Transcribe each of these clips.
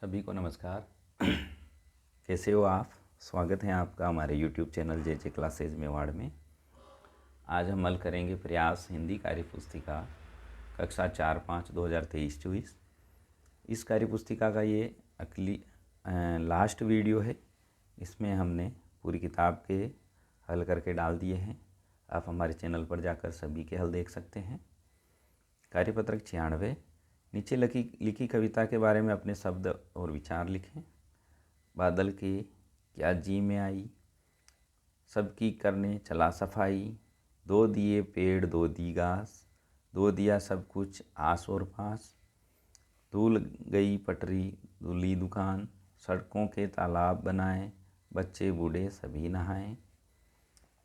सभी को नमस्कार। कैसे हो आप? स्वागत है आपका हमारे YouTube चैनल जे क्लासेज मेवाड़ में। आज हम हल करेंगे प्रयास हिंदी कार्य पुस्तिका कक्षा 4-5 2023-24। इस कार्य पुस्तिका का ये लास्ट वीडियो है। इसमें हमने पूरी किताब के हल करके डाल दिए हैं। आप हमारे चैनल पर जाकर सभी के हल देख सकते हैं। कार्यपत्रक 96। नीचे लिखी कविता के बारे में अपने शब्द और विचार लिखें। बादल के क्या जी में आई, सबकी करने चला सफाई, दो दिए पेड़ दो दी घास, दो दिया सब कुछ आस और पास, धुल गई पटरी धुली दुकान, सड़कों के तालाब बनाए, बच्चे बूढ़े सभी नहाएं।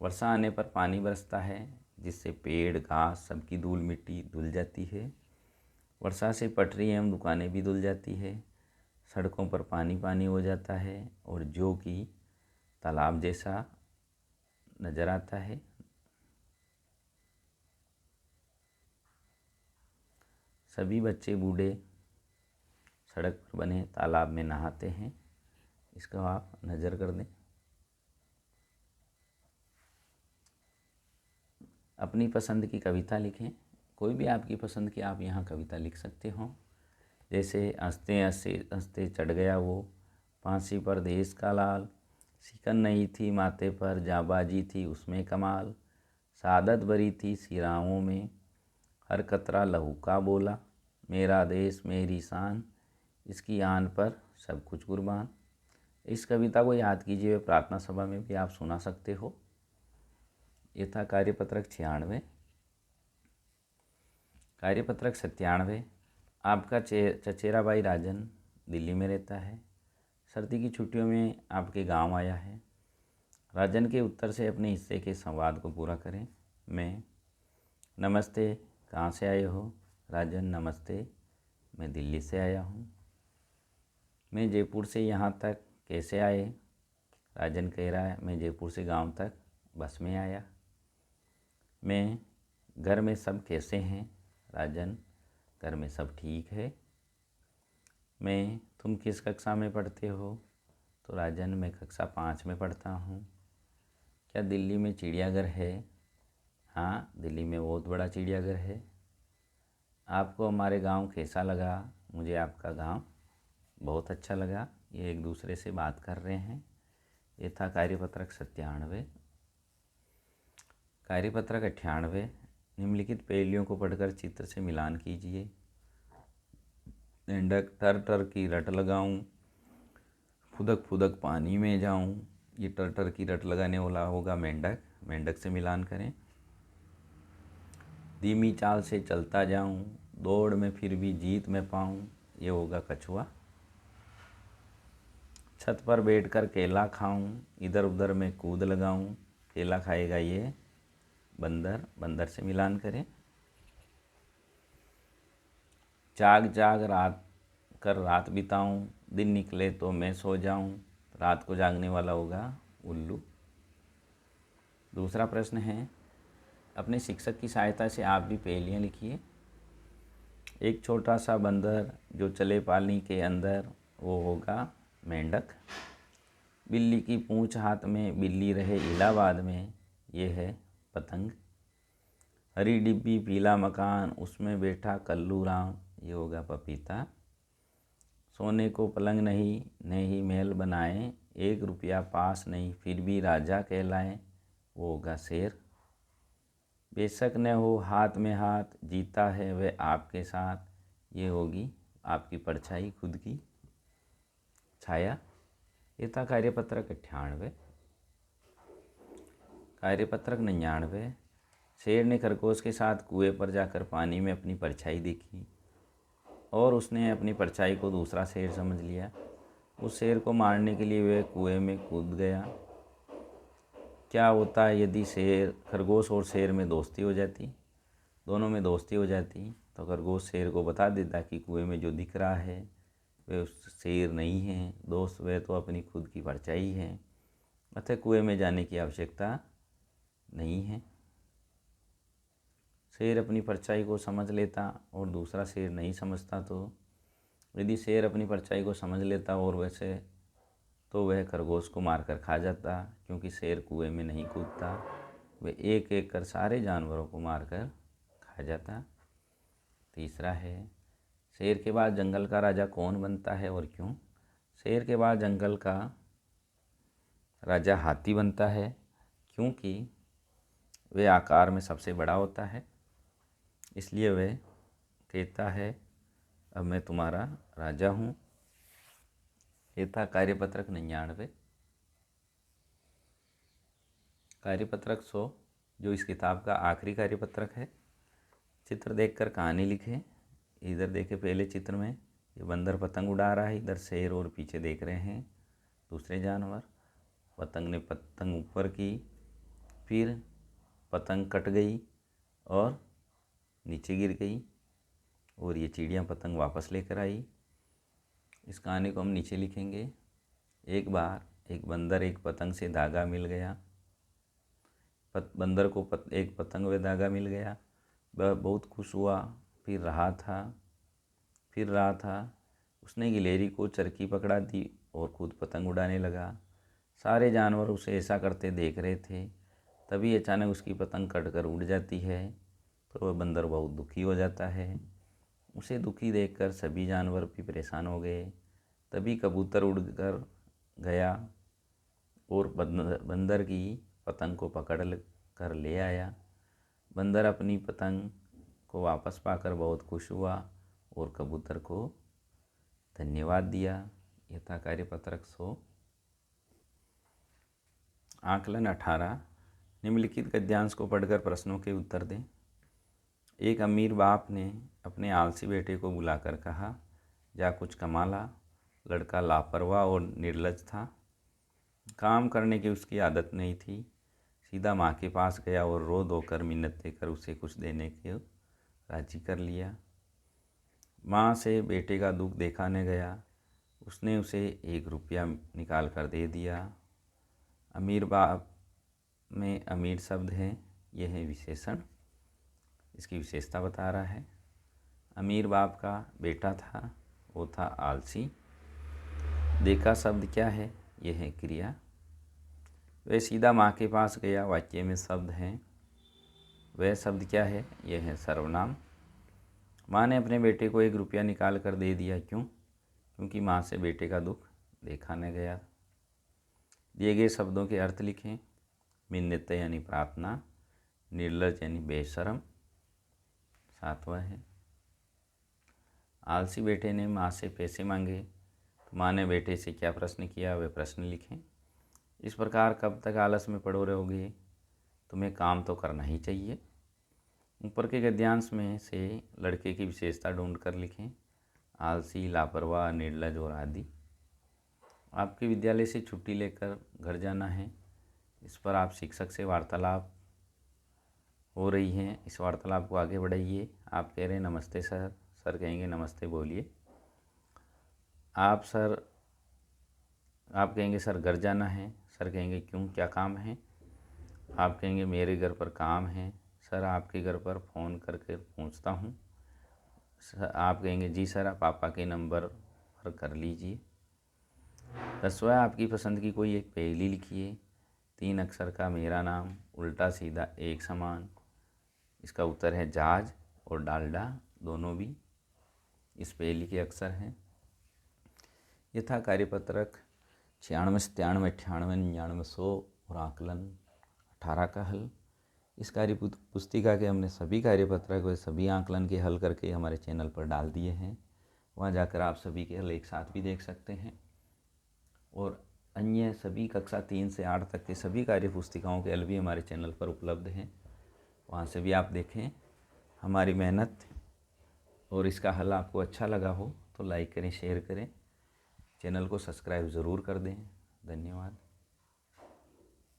वर्षा आने पर पानी बरसता है, जिससे पेड़ घास सबकी धूल मिट्टी धुल जाती है। वर्षा से पटरी एवं दुकानें भी धुल जाती है, सड़कों पर पानी पानी हो जाता है और जो कि तालाब जैसा नज़र आता है। सभी बच्चे बूढ़े सड़क पर बने तालाब में नहाते हैं। इसको आप नज़र कर दें। अपनी पसंद की कविता लिखें। कोई भी आपकी पसंद की आप यहाँ कविता लिख सकते हो। जैसे हंसते हंसते हंसते चढ़ गया वो फांसी पर देश का लाल, सिकन नहीं थी माथे पर जाबाजी थी उसमें कमाल, सादत भरी थी सिराओं में हर कतरा लहू का बोला, मेरा देश मेरी शान इसकी आन पर सब कुछ कुर्बान। इस कविता को याद कीजिए, प्रार्थना सभा में भी आप सुना सकते हो। ये था कार्यपत्रक 96। कार्यपत्रक 97। आपका चचेरा भाई राजन दिल्ली में रहता है। सर्दी की छुट्टियों में आपके गांव आया है। राजन के उत्तर से अपने हिस्से के संवाद को पूरा करें। मैं नमस्ते, कहाँ से आए हो? राजन नमस्ते, मैं दिल्ली से आया हूँ। मैं जयपुर से यहाँ तक कैसे आए? राजन कह रहा है मैं जयपुर से गांव तक बस में आया। मैं घर में सब कैसे हैं? राजन घर में सब ठीक है। तुम किस कक्षा में पढ़ते हो? तो राजन मैं कक्षा 5 में पढ़ता हूँ। क्या दिल्ली में चिड़ियाघर है? हाँ, दिल्ली में बहुत बड़ा चिड़ियाघर है। आपको हमारे गांव कैसा लगा? मुझे आपका गांव बहुत अच्छा लगा। ये एक दूसरे से बात कर रहे हैं। ये था कार्यपत्रक 97। कार्यपत्रक 98। निम्नलिखित पहेलियों को पढ़कर चित्र से मिलान कीजिए। मेंढक टर टर की रट लगाऊं, फुदक फुदक पानी में जाऊं। ये टर टर की रट लगाने वाला होगा मेंढक। मेंढक से मिलान करें। धीमी चाल से चलता जाऊं, दौड़ में फिर भी जीत में पाऊं। ये होगा कछुआ। छत पर बैठकर केला खाऊं, इधर उधर में कूद लगाऊं। केला खाएगा ये बंदर। बंदर से मिलान करें। जाग जाग रात बिताऊं, दिन निकले तो मैं सो जाऊं। रात को जागने वाला होगा उल्लू। दूसरा प्रश्न है, अपने शिक्षक की सहायता से आप भी पहेलियाँ लिखिए। एक छोटा सा बंदर जो चले पानी के अंदर, वो होगा मेंढक। बिल्ली की पूंछ हाथ में, बिल्ली रहे इलाहाबाद में, ये है पतंग। हरी डिब्बी पीला मकान, उसमें बैठा कल्लू राम, ये होगा पपीता। सोने को पलंग नहीं, नहीं महल बनाए, 1 रुपया पास नहीं फिर भी राजा कहलाए, वो होगा शेर। बेशक न हो हाथ में हाथ, जीता है वह आपके साथ, ये होगी आपकी परछाई खुद की छाया। ये था कार्यपत्रक 98। कार्यपत्रक 99। शेर ने खरगोश के साथ कुएं पर जाकर पानी में अपनी परछाई देखी और उसने अपनी परछाई को दूसरा शेर समझ लिया। उस शेर को मारने के लिए वह कुएं में कूद गया। क्या होता है यदि खरगोश और शेर में दोस्ती हो जाती? दोनों में दोस्ती हो जाती तो खरगोश शेर को बता देता कि कुएं में जो दिख रहा है वह शेर नहीं है दोस्त, वह तो अपनी खुद की परछाई है, अतः कुएं में जाने की आवश्यकता नहीं है। शेर अपनी परछाई को समझ लेता और दूसरा शेर नहीं समझता तो यदि शेर अपनी परछाई को समझ लेता और वैसे तो वह खरगोश को मारकर खा जाता, क्योंकि शेर कुएं में नहीं कूदता, वह एक एक कर सारे जानवरों को मारकर खा जाता। तीसरा है, शेर के बाद जंगल का राजा कौन बनता है और क्यों? शेर के बाद जंगल का राजा हाथी बनता है, क्योंकि वह आकार में सबसे बड़ा होता है, इसलिए वह कहता है अब मैं तुम्हारा राजा हूँ। ये था कार्यपत्रक 99। कार्यपत्रक 100 जो इस किताब का आखिरी कार्यपत्रक है। चित्र देखकर कहानी लिखें। इधर देखें पहले चित्र में ये बंदर पतंग उड़ा रहा है, इधर शेर और पीछे देख रहे हैं दूसरे जानवर। पतंग ने पतंग ऊपर की, फिर पतंग कट गई और नीचे गिर गई और ये चिड़िया पतंग वापस लेकर आई। इस कहानी को हम नीचे लिखेंगे। एक बार एक बंदर एक पतंग से धागा मिल गया। बंदर को एक पतंग व धागा मिल गया। वह बहुत खुश हुआ। फिर रहा था उसने गिलहरी को चरखी पकड़ा दी और खुद पतंग उड़ाने लगा। सारे जानवर उसे ऐसा करते देख रहे थे। तभी अचानक उसकी पतंग कटकर उड़ जाती है तो वह बंदर बहुत दुखी हो जाता है। उसे दुखी देखकर सभी जानवर भी परेशान हो गए। तभी कबूतर उड़कर गया और बंदर की पतंग को पकड़ कर ले आया। बंदर अपनी पतंग को वापस पाकर बहुत खुश हुआ और कबूतर को धन्यवाद दिया। यह था कार्यपत्रक 100। आकलन 18। निम्नलिखित गद्यांश को पढ़कर प्रश्नों के उत्तर दें। एक अमीर बाप ने अपने आलसी बेटे को बुलाकर कहा, जा कुछ कमा ला। लड़का लापरवाह और निर्लज था। काम करने की उसकी आदत नहीं थी। सीधा माँ के पास गया और रो धोकर मिन्नत देकर उसे कुछ देने के राजी कर लिया। माँ से बेटे का दुख दिखाने गया। उसने उसे 1 रुपया निकाल कर दे दिया। अमीर बाप में अमीर शब्द है, यह है विशेषण, इसकी विशेषता बता रहा है। अमीर बाप का बेटा था, वो था आलसी। देखा शब्द क्या है, यह है क्रिया। वह सीधा माँ के पास गया, वाक्य में शब्द हैं। वह शब्द क्या है, यह है सर्वनाम। माँ ने अपने बेटे को 1 रुपया निकाल कर दे दिया, क्यों? क्योंकि माँ से बेटे का दुख देखा न गया। दिए गए शब्दों के अर्थ लिखें। मिन्नत यानी प्रार्थना, निर्लज यानी बेशर्म। 7वां है, आलसी बेटे ने माँ से पैसे मांगे तो माँ ने बेटे से क्या प्रश्न किया, वह प्रश्न लिखें। इस प्रकार कब तक आलस में पड़े रहोगे, तुम्हें काम तो करना ही चाहिए। ऊपर के गद्यांश में से लड़के की विशेषता ढूंढ कर लिखें। आलसी, लापरवाह, निर्लज और आदि। आपके विद्यालय से छुट्टी लेकर घर जाना है। इस पर आप शिक्षक से वार्तालाप हो रही है। इस वार्तालाप को आगे बढ़ाइए। आप कह रहे हैं नमस्ते सर, सर कहेंगे नमस्ते बोलिए। आप कहेंगे सर घर जाना है, सर कहेंगे क्यों, क्या काम है? आप कहेंगे मेरे घर पर काम है, सर आपके घर पर फ़ोन करके पूछता हूँ। आप कहेंगे जी सर, आप पापा के नंबर पर कर लीजिए। 10वां, आपकी पसंद की कोई एक पहेली लिखिए। 3 अक्षर का मेरा नाम, उल्टा सीधा एक समान। इसका उत्तर है जहाज और डालडा, दोनों भी इस पहेली के अक्षर हैं। यह था कार्यपत्रक 96, 97, 98, 99, 100 और आकलन 18 का हल। इस कार्य पुस्तिका के हमने सभी कार्यपत्रक व सभी आकलन के हल करके हमारे चैनल पर डाल दिए हैं। वहाँ जाकर आप सभी के हल एक साथ भी देख सकते हैं और अन्य सभी कक्षा 3 से 8 तक के सभी कार्य पुस्तिकाओं के हल भी हमारे चैनल पर उपलब्ध हैं। वहाँ से भी आप देखें। हमारी मेहनत और इसका हल आपको अच्छा लगा हो तो लाइक करें, शेयर करें, चैनल को सब्सक्राइब ज़रूर कर दें। धन्यवाद।